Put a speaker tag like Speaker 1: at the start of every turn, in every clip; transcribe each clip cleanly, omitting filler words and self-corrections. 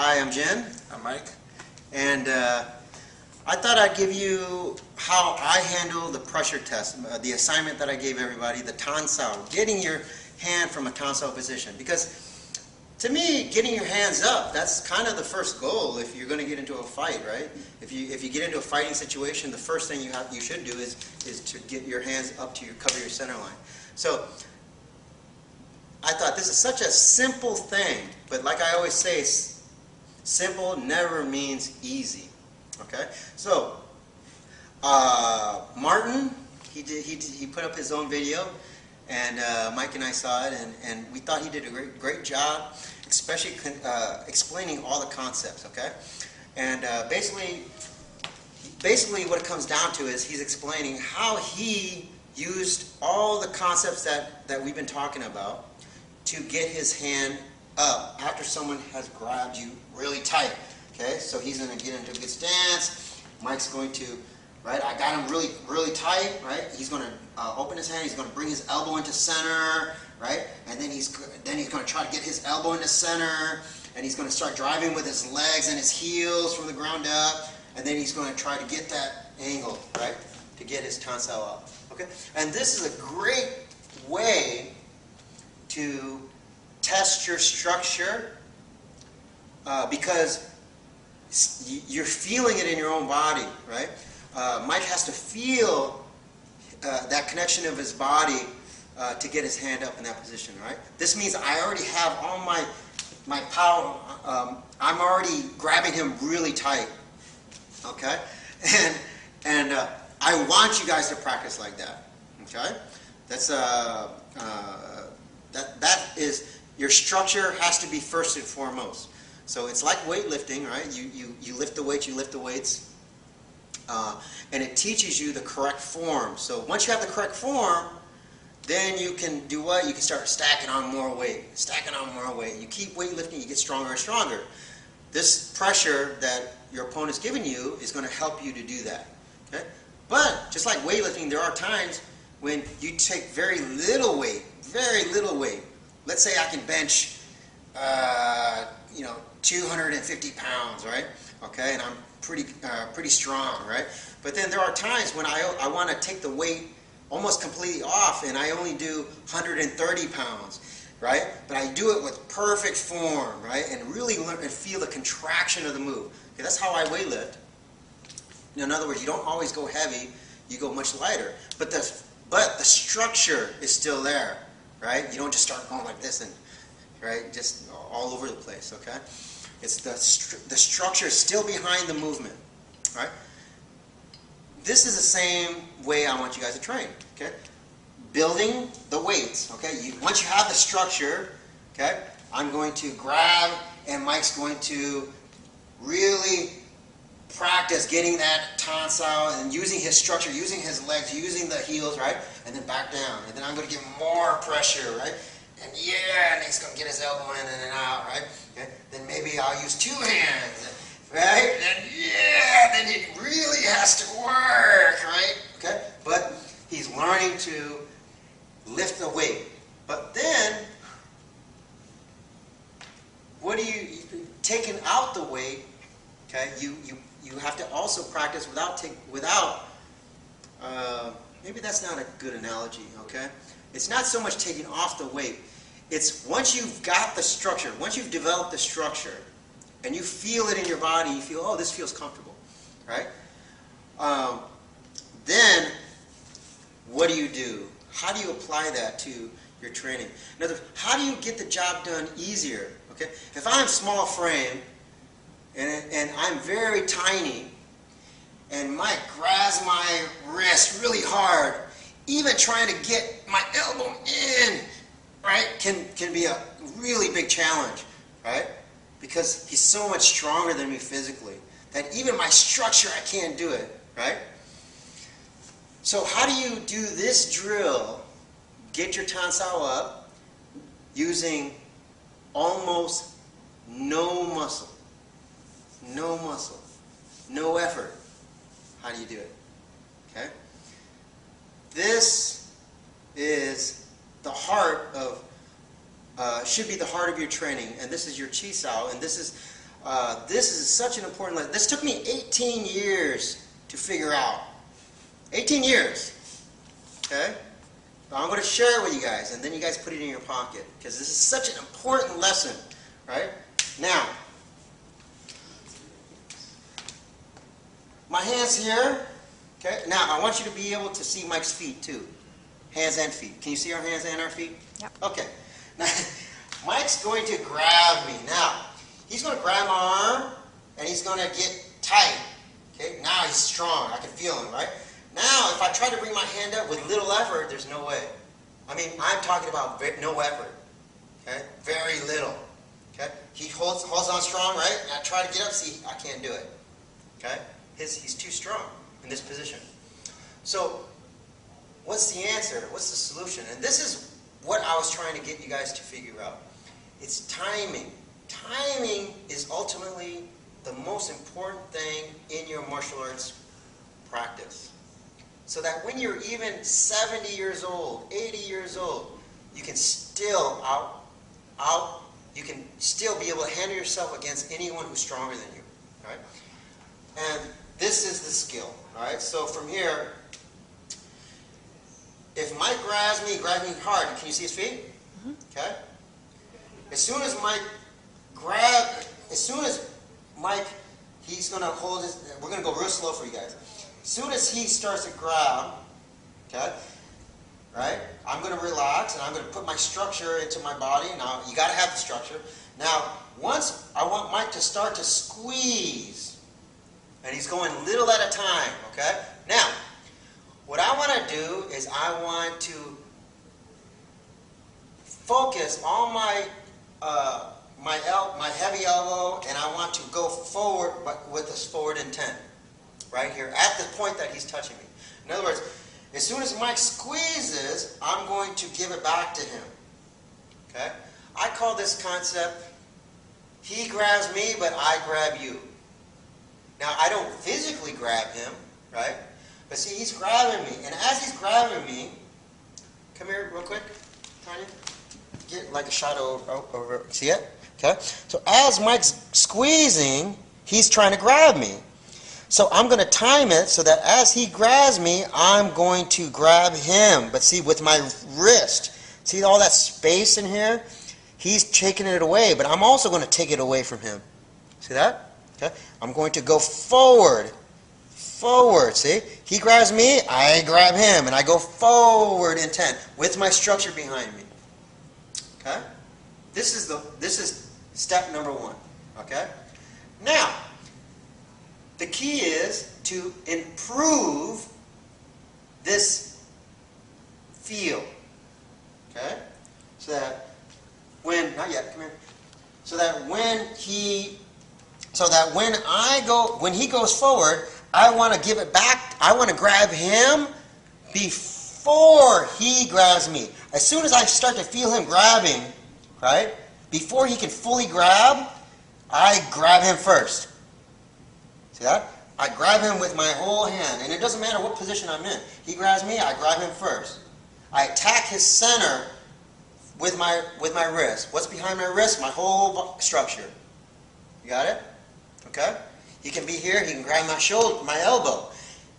Speaker 1: Hi, I'm Jen.
Speaker 2: I'm Mike.
Speaker 1: And I thought I'd give you how I handle the pressure test, the assignment that I gave everybody, the tansao, getting your hand from a tansao position. Because to me, getting your hands up, that's kind of the first goal if you're going to get into a fight, right? If you get into a fighting situation, the first thing you should do is to get your hands up to cover your center line. So I thought this is such a simple thing, but like I always say, simple never means easy. Okay, so Martin, he put up his own video, and Mike and I saw it, and we thought he did a great job, especially explaining all the concepts. Okay, and basically what it comes down to is he's explaining how he used all the concepts that we've been talking about to get his hand up after someone has grabbed you really tight. Okay, so he's going to get into a good stance. Mike's going to, right, I got him really tight, right? He's going to open his hand, he's going to bring his elbow into center, right? And then he's going to try to get his elbow into center, and he's going to start driving with his legs and his heels from the ground up, and then he's going to try to get that angle, right, to get his tansao up. Okay, and this is a great way to test your structure because you're feeling it in your own body, right? Mike has to feel that connection of his body to get his hand up in that position, right? This means I already have all my power. I'm already grabbing him really tight, okay? And I want you guys to practice like that, okay? That's that is, your structure has to be first and foremost. So it's like weightlifting, right? You lift the weights, and it teaches you the correct form. So once you have the correct form, then you can do what? You can start stacking on more weight. You keep weightlifting, you get stronger and stronger. This pressure that your opponent's giving you is going to help you to do that. Okay? But just like weightlifting, there are times when you take very little weight. Let's say I can bench, 250 pounds, right? Okay, and I'm pretty strong, right? But then there are times when I want to take the weight almost completely off, and I only do 130 pounds, right? But I do it with perfect form, right? And really learn and feel the contraction of the move. Okay, that's how I weightlift. In other words, you don't always go heavy; you go much lighter. But the structure is still there, right? You don't just start going like this and, right, just all over the place, okay? It's the structure is still behind the movement, right? This is the same way I want you guys to train, okay? Building the weights, okay? Once you have the structure, okay, I'm going to grab, and Mike's going to really practice getting that tansao and using his structure, using his legs, using the heels, right? And then back down. And then I'm going to give more pressure, right? And and he's going to get his elbow in and out, right? Okay? Then maybe I'll use two hands, right? And then it really has to work, right? Okay? But he's learning to lift the weight. But then, taking out the weight, okay, you have to also practice without maybe that's not a good analogy, okay? It's not so much taking off the weight. It's once you've got the structure, once you've developed the structure, and you feel it in your body, you feel, oh, this feels comfortable, right? Then, what do? How do you apply that to your training? In other words, how do you get the job done easier, okay? If I'm small frame, and I'm very tiny, and Mike grabs my wrist really hard, even trying to get my elbow in, right, can be a really big challenge, right? Because he's so much stronger than me physically, that even my structure, I can't do it, right? So how do you do this drill, get your tansao up, using almost no muscle, no effort? How do you do it? Okay? This is the heart of, should be the heart of your training, and this is your chi sao, and this is This is such an important lesson. This took me 18 years to figure out. 18 years. Okay? But I'm going to share it with you guys, and then you guys put it in your pocket, because this is such an important lesson. Right? Now, my hands here. Okay? Now, I want you to be able to see Mike's feet, too. Hands and feet. Can you see our hands and our feet?
Speaker 2: Yep.
Speaker 1: Okay. Now, Mike's going to grab me. Now, he's going to grab my arm, and he's going to get tight. Okay? Now he's strong. I can feel him, right? Now, if I try to bring my hand up with little effort, there's no way. I mean, I'm talking about no effort. Okay? Very little. Okay? He holds on strong, right? And I try to get up, see, I can't do it. Okay? He's too strong in this position. So, what's the answer? What's the solution? And this is what I was trying to get you guys to figure out. It's timing. Timing is ultimately the most important thing in your martial arts practice. So that when you're even 70 years old, 80 years old, you can still you can still be able to handle yourself against anyone who's stronger than you. Right? And this is the skill. Alright? So from here, if Mike grabs me hard, can you see his feet? Mm-hmm. Okay? As soon as Mike, he's going to hold his, we're going to go real slow for you guys. As soon as he starts to grab, okay, right, I'm going to relax and I'm going to put my structure into my body. Now, you got to have the structure. Now, once I want Mike to start to squeeze, and he's going little at a time, okay? Now, what I want to do is I want to focus on my heavy elbow, and I want to go forward, but with this forward intent, right here, at the point that he's touching me. In other words, as soon as Mike squeezes, I'm going to give it back to him. Okay? I call this concept, he grabs me, but I grab you. Now, I don't physically grab him, right? But see, he's grabbing me. And as he's grabbing me, come here real quick, Tanya. Get like a shot over. See it? Okay? So as Mike's squeezing, he's trying to grab me. So I'm going to time it so that as he grabs me, I'm going to grab him. But see, with my wrist, see all that space in here? He's taking it away, but I'm also going to take it away from him. See that? Okay? I'm going to go forward. Forward, see? He grabs me, I grab him, and I go forward intent with my structure behind me. Okay? This is step number one. Okay? Now, the key is to improve this feel. Okay? So that when, not yet, come here. So that when he goes forward, I want to give it back. I want to grab him before he grabs me. As soon as I start to feel him grabbing, right, before he can fully grab, I grab him first. See that? I grab him with my whole hand, and it doesn't matter what position I'm in. He grabs me, I grab him first. I attack his center with my wrist. What's behind my wrist? My whole structure. You got it? Okay? He can be here, he can grab my shoulder, my elbow.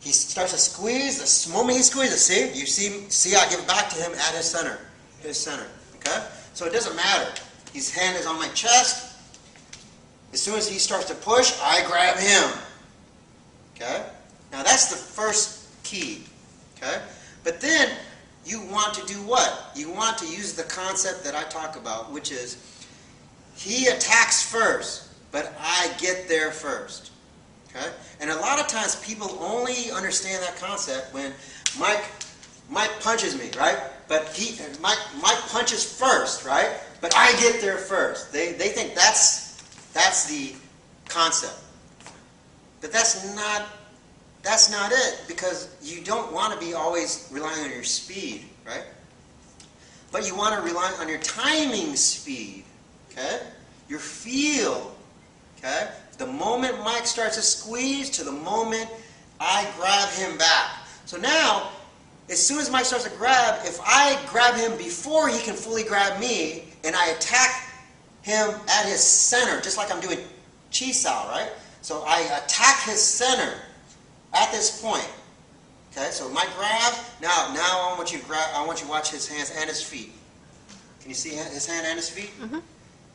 Speaker 1: He starts to squeeze. The moment he squeezes, see, I give it back to him at his center. Okay? So it doesn't matter. His hand is on my chest. As soon as he starts to push, I grab him. Okay? Now that's the first key. Okay? But then you want to do what? You want to use the concept that I talk about, which is he attacks first, but I get there first. Okay? And a lot of times people only understand that concept when Mike punches me, right? But Mike punches first, right? But I get there first. They think that's the concept. But that's not it, because you don't want to be always relying on your speed, right? But you want to rely on your timing speed, okay? Your feel, okay? The moment Mike starts to squeeze to the moment I grab him back. So now, as soon as Mike starts to grab, if I grab him before he can fully grab me, and I attack him at his center, just like I'm doing chi sao, right? So I attack his center at this point. Okay, so my grab, now I want you to watch his hands and his feet. Can you see his hand and his feet?
Speaker 2: Mm-hmm.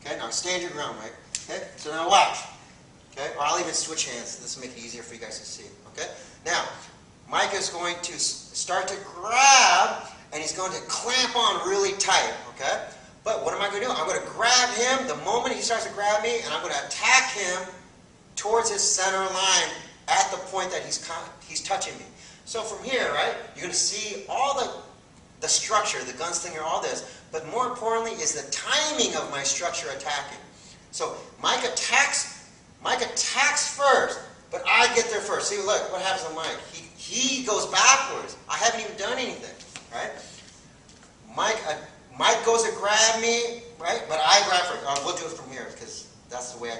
Speaker 1: Okay, now stand your ground, right? Okay, so now watch. Okay, or I'll even switch hands. This will make it easier for you guys to see. Okay, now Mike is going to start to grab, and he's going to clamp on really tight. Okay, but what am I going to do? I'm going to grab him the moment he starts to grab me, and I'm going to attack him towards his center line at the point that he's touching me. So from here, right, you're going to see all the structure, the gunslinger, all this, but more importantly is the timing of my structure attacking. So Mike attacks first, but I get there first. See, look, what happens to Mike? He goes backwards. I haven't even done anything, right? Mike goes to grab me, right, but I grab first. We'll do it from here because that's the way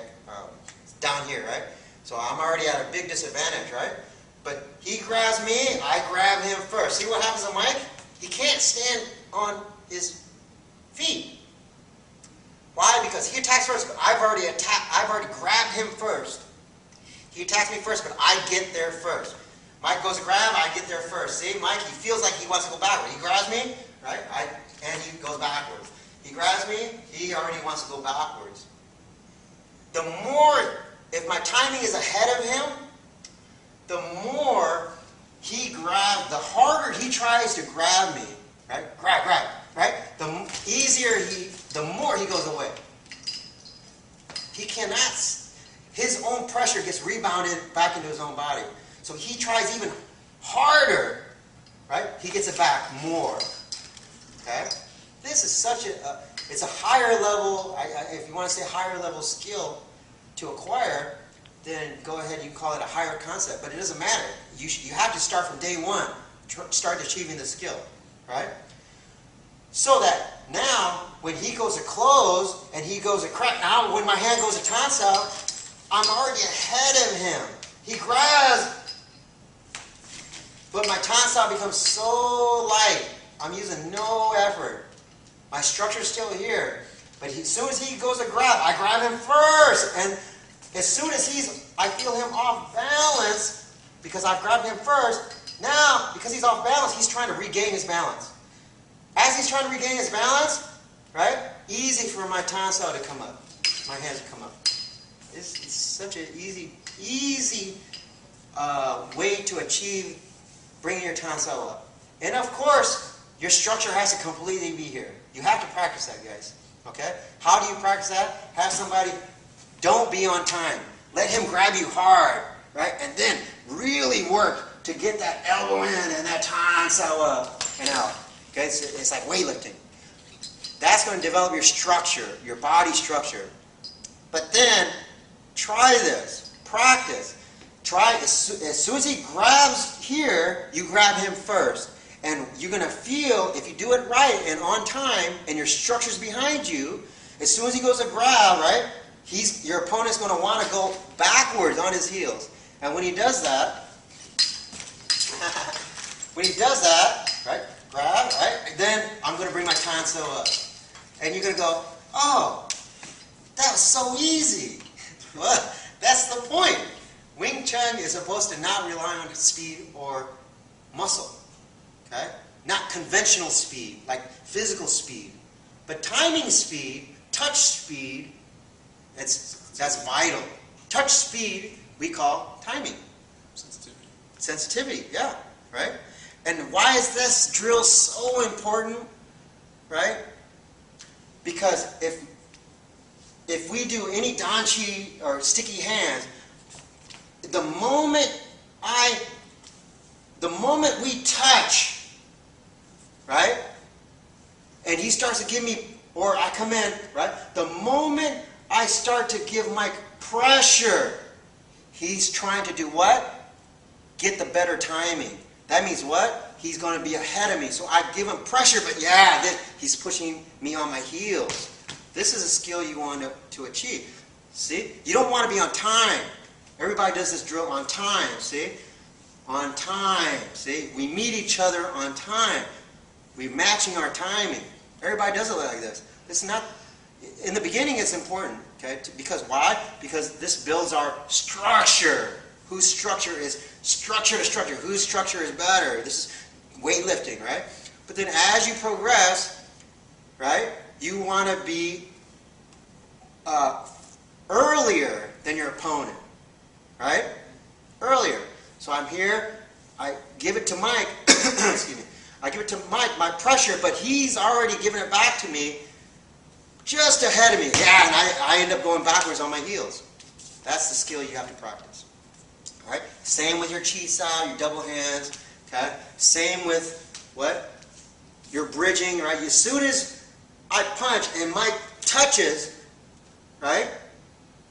Speaker 1: it's down here, right? So I'm already at a big disadvantage, right? But he grabs me, I grab him first. See what happens to Mike? He can't stand on his feet. Why? Because he attacks first, but I've already grabbed him first. He attacks me first, but I get there first. Mike goes to grab, I get there first. See, Mike, he feels like he wants to go backward. He grabs me, right? And he goes backwards. He grabs me, he already wants to go backwards. The more, if my timing is ahead of him, the more he grabs, the harder he tries to grab me, right? Grab, right? The more he goes away. He cannot, his own pressure gets rebounded back into his own body. So he tries even harder, right? He gets it back more, okay? This is such it's a higher level, if you want to say higher level skill to acquire, then go ahead, you can call it a higher concept, but it doesn't matter. You have to start from day one, start achieving the skill, right? So that now, when he goes to close, and he goes to crack, now when my hand goes to tansao, I'm already ahead of him. He grabs, but my tansao becomes so light, I'm using no effort. My structure's still here, but as soon as he goes to grab, I grab him first, and as soon as I feel him off balance, because I've grabbed him first, now, because he's off balance, he's trying to regain his balance. As he's trying to regain his balance, right, easy for my tansao to come up, my hands to come up. It's such an easy way to achieve bringing your tansao up. And of course, your structure has to completely be here. You have to practice that, guys. Okay? How do you practice that? Have somebody, don't be on time. Let him grab you hard, right? And then really work to get that elbow in and that tansao up and out. Okay? It's like weightlifting. That's going to develop your structure, your body structure. But then, try this. Practice. Try, as soon as he grabs here, you grab him first. And you're going to feel, if you do it right and on time, and your structure's behind you, as soon as he goes to grab, right, your opponent's going to want to go backwards on his heels. And when he does that, right, grab, right, then I'm going to bring my tansao up. And you're going to go, oh, that was so easy. Well, that's the point. Wing Chun is supposed to not rely on speed or muscle. Okay? Not conventional speed, like physical speed. But timing speed, touch speed, that's vital. Touch speed we call timing.
Speaker 3: Sensitivity.
Speaker 1: Sensitivity, yeah, right? And why is this drill so important, right? Because if we do any danchi or sticky hands, the moment we touch, right, and he starts to give me, or I come in, right, the moment I start to give Mike pressure, he's trying to do what? Get the better timing. That means what? He's going to be ahead of me. So I give him pressure, but yeah, he's pushing me on my heels. This is a skill you want to achieve. See? You don't want to be on time. Everybody does this drill on time, see? On time, see? We meet each other on time. We're matching our timing. Everybody does it like this. It's not, in the beginning it's important, okay? Because why? Because this builds our structure. Whose structure is structure to structure? Whose structure is better? This is weightlifting, right? But then as you progress, right, you want to be earlier than your opponent, right? Earlier. So I'm here, I give it to Mike, excuse me, I give it to Mike, my pressure, but he's already given it back to me just ahead of me. Yeah, and I end up going backwards on my heels. That's the skill you have to practice. All right? Same with your chi sao, your double hands, okay? Same with what? Your bridging, right? As soon as I punch and Mike touches, right?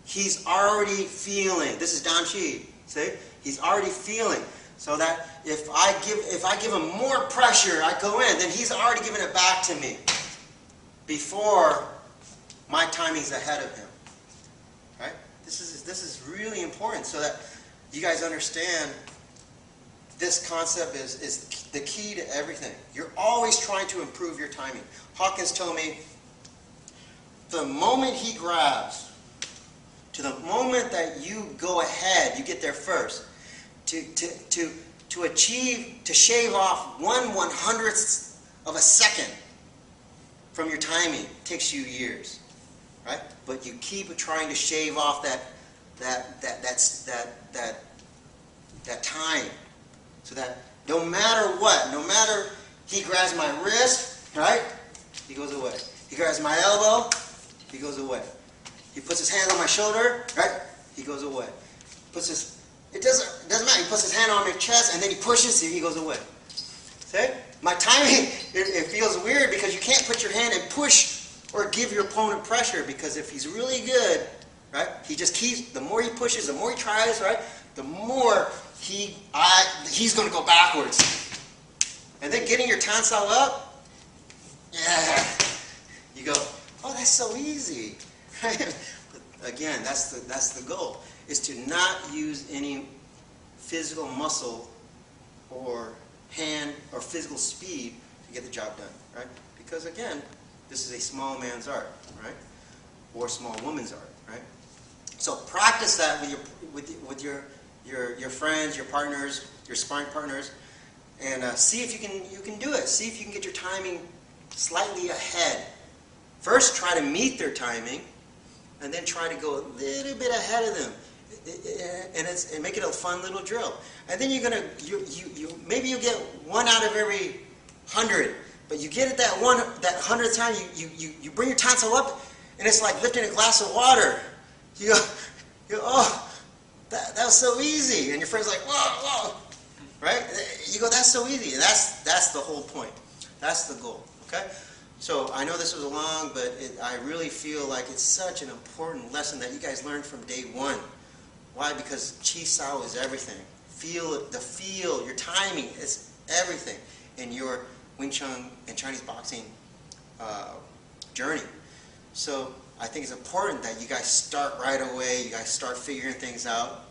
Speaker 1: He's already feeling. This is Dan Chi. See? He's already feeling. So that if I give him more pressure, I go in, then he's already given it back to me before my timing's ahead of him. Right? This is really important so that you guys understand this concept is the key to everything. You're always trying to improve your timing. Hawkins told me the moment he grabs to the moment that you go ahead, you get there first. To achieve, to shave off 1/100th of a second from your timing takes you years, right? But you keep trying to shave off that time, so that no matter what, no matter he grabs my wrist, right? He goes away. He grabs my elbow, he goes away. He puts his hand on my shoulder, right? He goes away. It doesn't matter. He puts his hand on my chest and then he pushes, he goes away. See? My timing, it feels weird because you can't put your hand and push or give your opponent pressure, because if he's really good, right, he just keeps, the more he pushes, the more he tries, right, the more he's going to go backwards. And then getting your tansao up, yeah, you go, oh, that's so easy. Right? But again, that's the goal, is to not use any physical muscle or hand or physical speed to get the job done, right? Because again, this is a small man's art, right? Or small woman's art, right? So practice that with your friends, your partners, your sparring partners, and see if you can do it. See if you can get your timing slightly ahead. First, try to meet their timing, and then try to go a little bit ahead of them, and make it a fun little drill. And then you're gonna maybe you get 1 out of every 100, but you get it that 100th time. You bring your tansao up, and it's like lifting a glass of water. You go, oh, that was so easy, and your friend's like, whoa, right? You go, that's so easy. And that's the whole point. That's the goal. Okay. So I know this was long, but I really feel like it's such an important lesson that you guys learned from day one. Why? Because Chi Sao is everything. The feel, your timing is everything in your Wing Chun and Chinese boxing journey. So I think it's important that you guys start right away. You guys start figuring things out,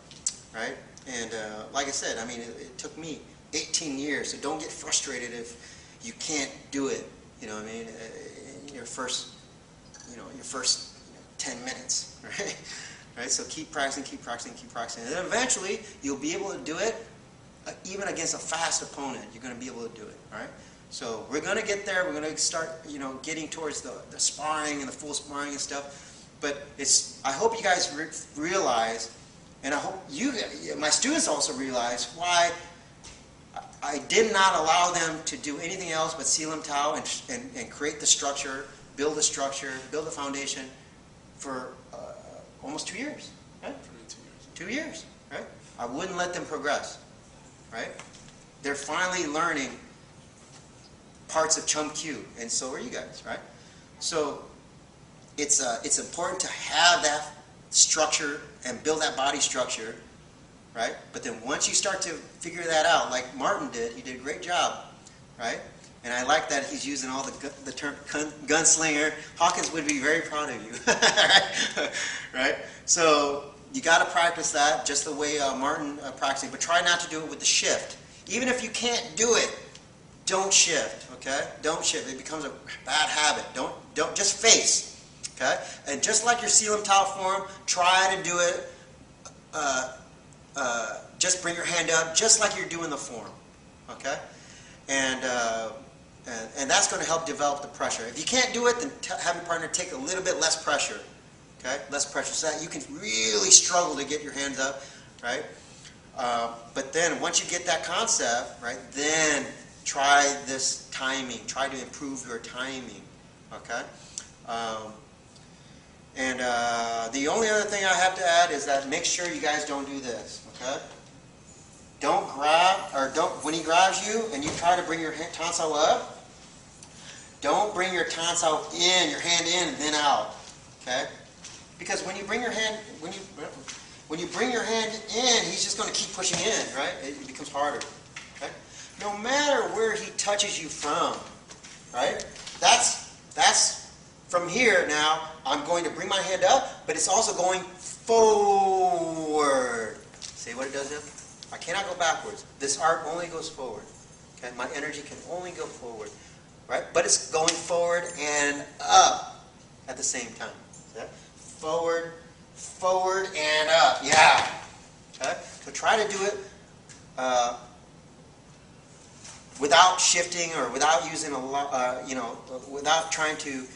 Speaker 1: right? And like I said, I mean, it took me 18 years. So don't get frustrated if you can't do it. You know what I mean? In your first 10 minutes, right? Right? So keep practicing, keep practicing, keep practicing. And then eventually, you'll be able to do it even against a fast opponent. You're going to be able to do it, all right? So we're going to get there. We're going to start, getting towards the sparring and the full sparring and stuff. But I hope you guys realize, and I hope my students also realize why I did not allow them to do anything else but Silam Tao and create the structure, build the structure, build the foundation for almost 2 years, right? 2 years, right? I wouldn't let them progress, right? They're finally learning parts of Chum Q, and so are you guys, right? So it's important to have that structure and build that body structure, right? But then once you start to figure that out, like Martin did, he did a great job, right? And I like that he's using all the term gunslinger. Hawkins would be very proud of you, right? So you got to practice that just the way Martin practicing, but try not to do it with the shift. Even if you can't do it, don't shift, okay? Don't shift. It becomes a bad habit. Don't just face, Okay? And just like your Selim towel form, try to do it, just bring your hand up, just like you're doing the form. Okay? And that's going to help develop the pressure. If you can't do it, then have your partner take a little bit less pressure. Okay? Less pressure, so that you can really struggle to get your hands up, right? But then once you get that concept, right, then try this timing. Try to improve your timing. Okay? The only other thing I have to add is that make sure you guys don't do this. Okay? Don't grab, or don't, when he grabs you and you try to bring your tonsil up, don't bring your tonsil in, your hand in and then out. Okay? Because when you bring your hand, when you bring your hand in, he's just going to keep pushing in, right? It becomes harder. Okay? No matter where he touches you from, right? That's from here now. I'm going to bring my hand up, but it's also going forward. See what it does here? I cannot go backwards. This arc only goes forward. Okay? My energy can only go forward, right? But it's going forward and up at the same time. See that? Forward, forward, and up. Yeah. Okay? So try to do it without shifting or without using a lot, without trying to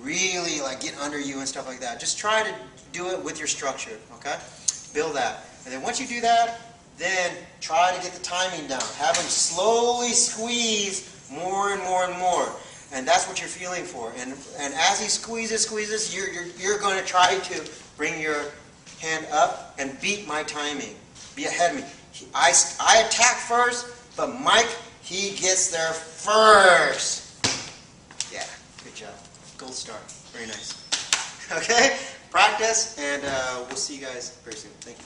Speaker 1: really like get under you and stuff like that. Just try to do it with your structure. Okay? Build that, and then once you do that, then try to get the timing down. Have him slowly squeeze more and more and more. And that's what you're feeling for. And as he squeezes, you're going to try to bring your hand up and beat my timing. Be ahead of me. I attack first, but Mike, he gets there first. Yeah, good job. Gold star. Very nice. Okay? Practice, and we'll see you guys very soon. Thank you.